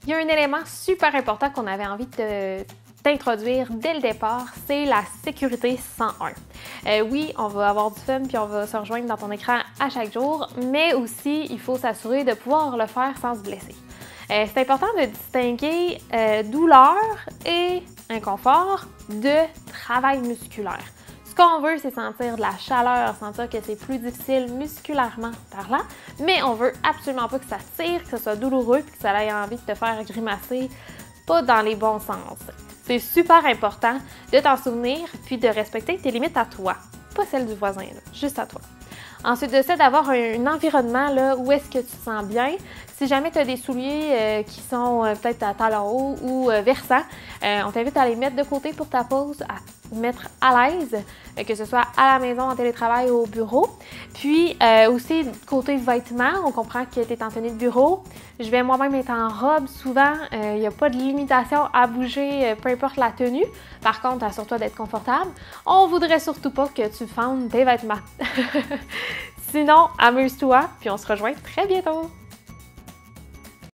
Il y a un élément super important qu'on avait envie d'introduire dès le départ, c'est la sécurité 101. Oui, on va avoir du fun puis on va se rejoindre dans ton écran à chaque jour, mais aussi il faut s'assurer de pouvoir le faire sans se blesser. C'est important de distinguer douleur et inconfort de travail musculaire. Ce qu'on veut, c'est sentir de la chaleur, sentir que c'est plus difficile musculairement parlant, mais on veut absolument pas que ça tire, que ce soit douloureux puis que ça ait envie de te faire grimacer, pas dans les bons sens. C'est super important de t'en souvenir puis de respecter tes limites à toi, pas celles du voisin, là, juste à toi. Ensuite de ça, d'avoir un environnement là, où est-ce que tu te sens bien. Si jamais tu as des souliers qui sont peut-être à talons hauts ou versants, on t'invite à les mettre de côté pour ta pause, à te mettre à l'aise, que ce soit à la maison, en télétravail ou au bureau. Puis aussi, côté vêtements, on comprend que tu es en tenue de bureau. Je vais moi-même être en robe souvent. Il n'y a pas de limitation à bouger, peu importe la tenue. Par contre, assure-toi d'être confortable. On voudrait surtout pas que tu fendes tes vêtements. Sinon, amuse-toi, puis on se rejoint très bientôt!